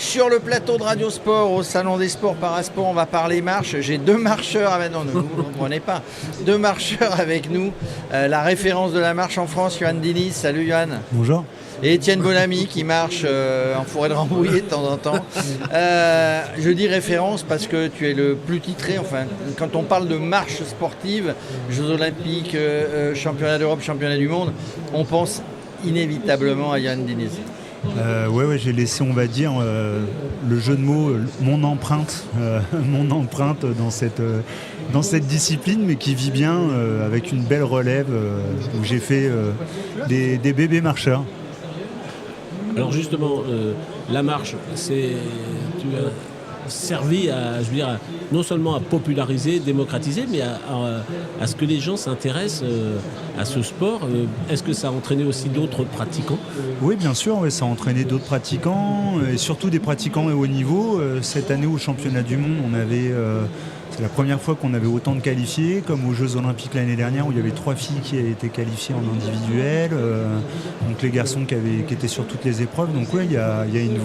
Sur le plateau de Radio Sport, au Salon des Sports Parasport, on va parler marche. J'ai deux marcheurs avec nous. Ne vous comprenez pas. Deux marcheurs avec nous. La référence de la marche en France, Johan Diniz. Salut Johan. Bonjour. Et Étienne Bonamy qui marche en forêt de Rambouillet de temps en temps. Je dis référence parce que tu es le plus titré. Enfin, quand on parle de marche sportive, Jeux Olympiques, Championnat d'Europe, Championnat du Monde, on pense inévitablement à Johan Diniz. Ouais, j'ai laissé, on va dire, le jeu de mots, mon empreinte dans cette discipline, mais qui vit bien avec une belle relève où j'ai fait des bébés marcheurs. Alors justement, la marche, tu as servi à, je veux dire, non seulement à populariser, démocratiser, mais à ce que les gens s'intéressent à ce sport. Est-ce que ça a entraîné aussi d'autres pratiquants ? Oui, bien sûr, ouais, ça a entraîné d'autres pratiquants, et surtout des pratiquants de haut niveau. Cette année au championnat du monde, c'est la première fois qu'on avait autant de qualifiés, comme aux Jeux Olympiques l'année dernière où il y avait 3 filles qui avaient été qualifiées en individuel, donc les garçons qui étaient sur toutes les épreuves. Donc oui, il y a une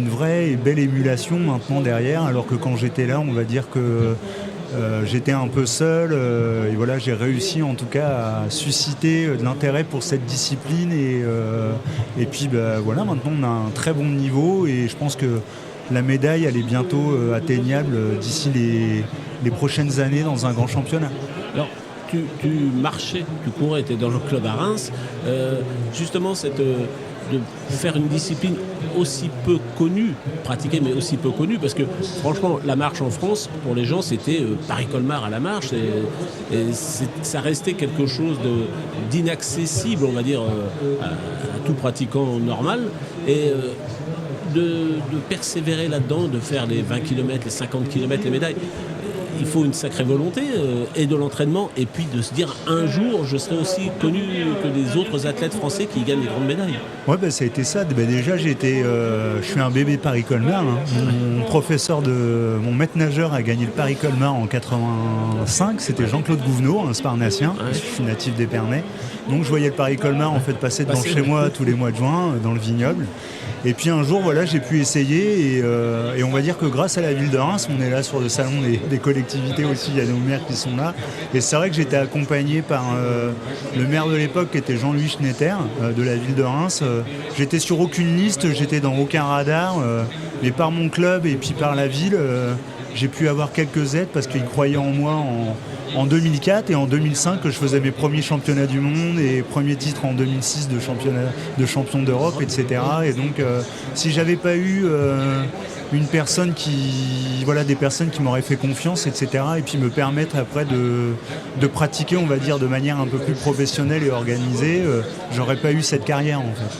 vraie et belle émulation maintenant derrière, alors que quand j'étais là, on va dire que j'étais un peu seul, et voilà, j'ai réussi en tout cas à susciter de l'intérêt pour cette discipline, et puis voilà, maintenant on a un très bon niveau, et je pense que la médaille, elle est bientôt atteignable d'ici les prochaines années dans un grand championnat. Alors, tu marchais, tu courais, tu étais dans le club à Reims. Justement, de faire une discipline aussi peu connue, pratiquée mais aussi peu connue, parce que franchement, la marche en France, pour les gens, c'était Paris-Colmar à la marche. Ça restait quelque chose d'inaccessible, on va dire, à tout pratiquant normal. Et de persévérer là-dedans, de faire les 20 km, les 50 km, les médailles. Il faut une sacrée volonté et de l'entraînement, et puis de se dire un jour je serai aussi connu que les autres athlètes français qui gagnent des grandes médailles. Ouais, ça a été ça. Déjà je suis un bébé Paris-Colmar. Mon maître nageur a gagné le Paris-Colmar en 85. C'était Jean-Claude Gouvenot, un Sparnassien. Ouais. Je suis natif d'Épernay. Donc je voyais le Paris-Colmar passer devant chez moi tous les mois de juin dans le vignoble. Et puis un jour, voilà, j'ai pu essayer, et on va dire que grâce à la ville de Reims, on est là sur le salon des collectivités aussi, il y a nos maires qui sont là. Et c'est vrai que j'étais accompagné par le maire de l'époque qui était Jean-Louis Schnetter de la ville de Reims. J'étais sur aucune liste, j'étais dans aucun radar, mais par mon club et puis par la ville, j'ai pu avoir quelques aides parce qu'ils croyaient en moi en 2004 et en 2005 que je faisais mes premiers championnats du monde et premiers titres en 2006 de champion d'Europe, etc. Et donc si j'avais pas eu des personnes qui m'auraient fait confiance, etc. et puis me permettre après de pratiquer, on va dire, de manière un peu plus professionnelle et organisée, j'aurais pas eu cette carrière en fait.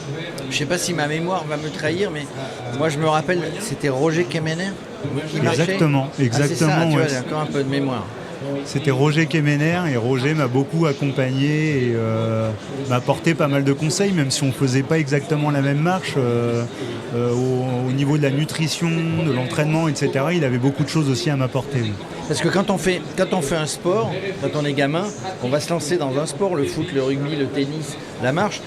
Je sais pas si ma mémoire va me trahir, mais moi je me rappelle, c'était Roger Kemener qui marchait. Exactement. C'est ça, tu vois, Ouais. j'ai encore un peu de mémoire. C'était Roger Kemener, et Roger m'a beaucoup accompagné et m'a apporté pas mal de conseils, même si on ne faisait pas exactement la même marche au niveau de la nutrition, de l'entraînement, etc. Il avait beaucoup de choses aussi à m'apporter. Parce que quand on fait un sport, quand on est gamin, on va se lancer dans un sport, le foot, le rugby, le tennis, la marche.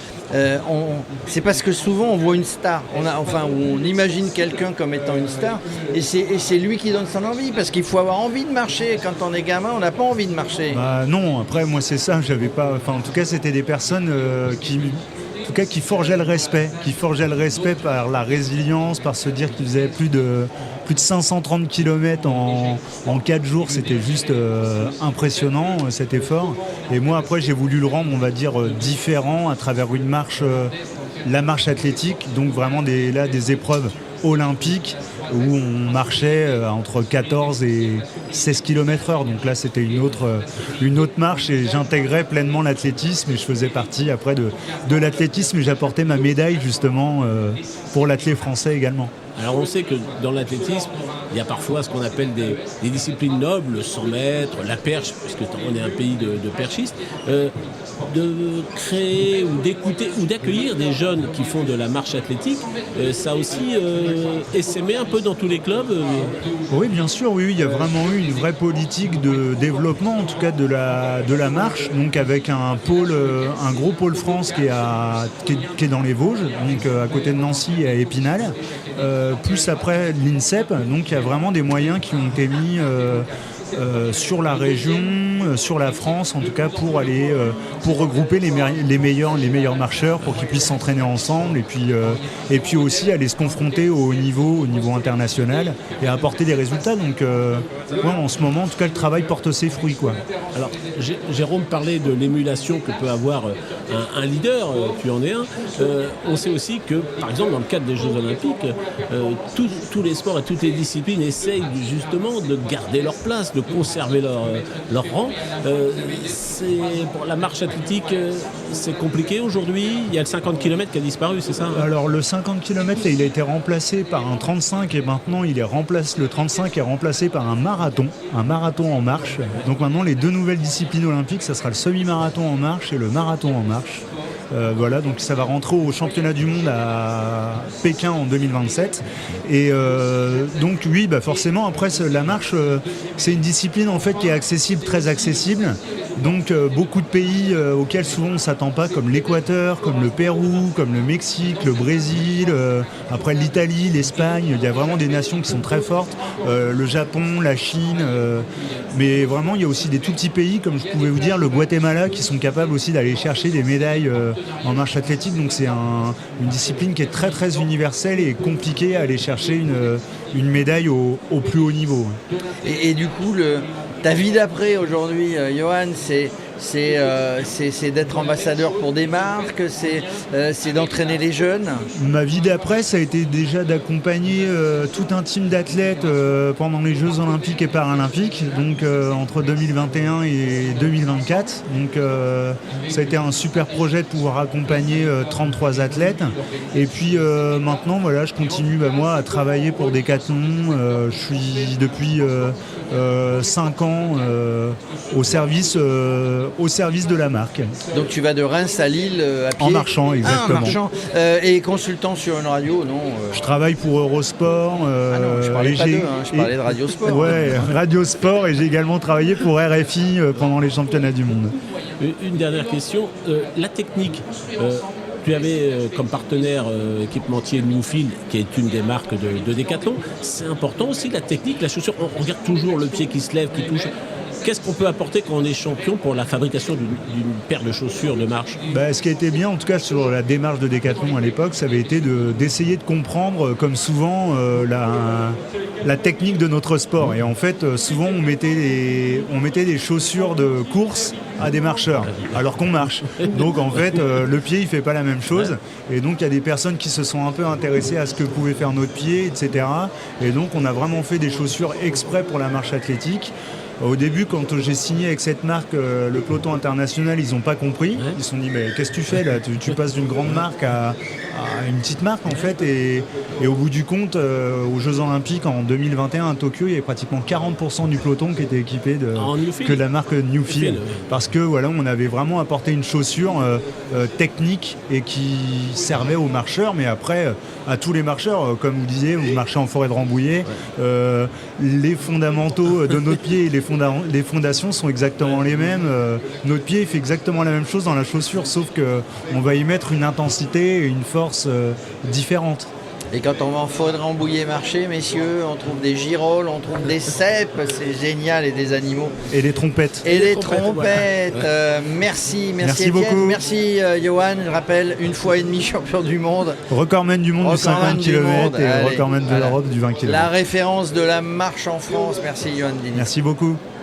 C'est parce que souvent on voit une star, on imagine quelqu'un comme étant une star, et c'est lui qui donne son envie, parce qu'il faut avoir envie de marcher. Quand on est gamin, on n'a pas envie de marcher. Non, après moi c'est ça, j'avais pas. En tout cas c'était des personnes qui forgeaient le respect par la résilience, par se dire qu'ils faisaient plus de 530 km en 4 jours, c'était juste impressionnant cet effort. Et moi après j'ai voulu le rendre, on va dire, différent à travers une marche, la marche athlétique, donc vraiment des épreuves olympiques où on marchait entre 14 et 16 km/h. Donc là, c'était une autre marche, et j'intégrais pleinement l'athlétisme, et je faisais partie après de l'athlétisme, et j'apportais ma médaille justement pour l'athlète français également. Alors on sait que dans l'athlétisme, il y a parfois ce qu'on appelle des disciplines nobles, le 100 mètres, la perche, puisque on est un pays de perchistes, de créer ou d'écouter ou d'accueillir des jeunes qui font de la marche athlétique, ça aussi essaimé un peu dans tous les clubs. Oui, bien sûr, oui, il y a vraiment eu une vraie politique de développement, en tout cas de la marche, donc avec un gros pôle France qui est dans les Vosges, donc à côté de Nancy et à Épinal. plus après l'INSEP. Donc il y a vraiment des moyens qui ont été mis sur la région, sur la France en tout cas, pour aller pour regrouper les meilleurs marcheurs, pour qu'ils puissent s'entraîner ensemble et puis aussi aller se confronter au niveau international et apporter des résultats. Donc en ce moment en tout cas le travail porte ses fruits, quoi. Alors Jérôme parlait de l'émulation que peut avoir un leader, tu en es un. On sait aussi que par exemple dans le cadre des Jeux Olympiques, tous les sports et toutes les disciplines essayent justement de garder leur place, de conserver leur rang. Pour la marche athlétique, c'est compliqué aujourd'hui. Il y a le 50 km qui a disparu, c'est ça? Alors le 50 km, il a été remplacé par un 35 et maintenant le 35 est remplacé par un marathon en marche. Donc maintenant les deux nouvelles disciplines olympiques, ça sera le semi-marathon en marche et le marathon en marche. Voilà, donc ça va rentrer au championnat du monde à Pékin en 2027. Et donc oui, forcément après la marche, c'est une discipline en fait qui est accessible, très accessible. Donc beaucoup de pays auxquels souvent on ne s'attend pas, comme l'Équateur, comme le Pérou, comme le Mexique, le Brésil, après l'Italie, l'Espagne, il y a vraiment des nations qui sont très fortes, le Japon, la Chine, mais vraiment il y a aussi des tout petits pays, comme je pouvais vous dire, le Guatemala, qui sont capables aussi d'aller chercher des médailles en marche athlétique. Donc c'est une discipline qui est très très universelle et compliquée à aller chercher une médaille au plus haut niveau. Et du coup, ta vie d'après aujourd'hui, Johan, c'est d'être ambassadeur pour des marques, c'est d'entraîner les jeunes. Ma vie d'après, ça a été déjà d'accompagner tout un team d'athlètes pendant les Jeux Olympiques et Paralympiques, donc entre 2021 et 2024. Donc ça a été un super projet de pouvoir accompagner 33 athlètes. Et puis maintenant, voilà, je continue moi à travailler pour Decathlon. Je suis depuis 5 ans au service de la marque. Donc tu vas de Reims à Lille à pied? En marchant, exactement. En marchant. Et consultant sur une radio, non Je travaille pour Eurosport. non, je parlais pas d'eux, je parlais de Radio Sport. Ouais, Radio Sport, et j'ai également travaillé pour RFI pendant les championnats du monde. Une dernière question. La technique, tu avais comme partenaire équipementier Newfield, qui est une des marques de Decathlon. C'est important aussi la technique, la chaussure. On regarde toujours le pied qui se lève, qui touche. Qu'est-ce qu'on peut apporter quand on est champion pour la fabrication d'une paire de chaussures de marche? Ce qui a été bien, en tout cas sur la démarche de Decathlon à l'époque, ça avait été d'essayer de comprendre, comme souvent, la technique de notre sport. Et en fait, souvent, on mettait des chaussures de course à des marcheurs, alors qu'on marche. Donc en fait, le pied, il fait pas la même chose. Et donc il y a des personnes qui se sont un peu intéressées à ce que pouvait faire notre pied, etc. Et donc on a vraiment fait des chaussures exprès pour la marche athlétique. Au début, quand j'ai signé avec cette marque, le peloton international, ils n'ont pas compris. Ils se sont dit, mais qu'est-ce que tu fais là? Tu passes d'une grande marque à une petite marque en fait. Et au bout du compte, aux Jeux Olympiques en 2021 à Tokyo, il y avait pratiquement 40% du peloton qui était équipé que de la marque Newfield. Parce que voilà, on avait vraiment apporté une chaussure technique et qui servait aux marcheurs, mais après à tous les marcheurs. Comme vous disiez, vous marchez en forêt de Rambouillet, les fondamentaux de notre pied et les fondations sont exactement les mêmes. Notre pied fait exactement la même chose dans la chaussure, sauf qu'on va y mettre une intensité et une force différentes. Et quand on va en forêt de Rambouillet marcher, messieurs, on trouve des girolles, on trouve des cèpes, c'est génial, et des animaux. Et des trompettes. Et les trompettes. Voilà. Merci beaucoup. Merci Johan, je rappelle, 1,5 fois champion du monde. Recordman du monde du 50 km et recordman de l'Europe du 20 km. La référence de la marche en France. Merci Johan Diniz. Merci beaucoup.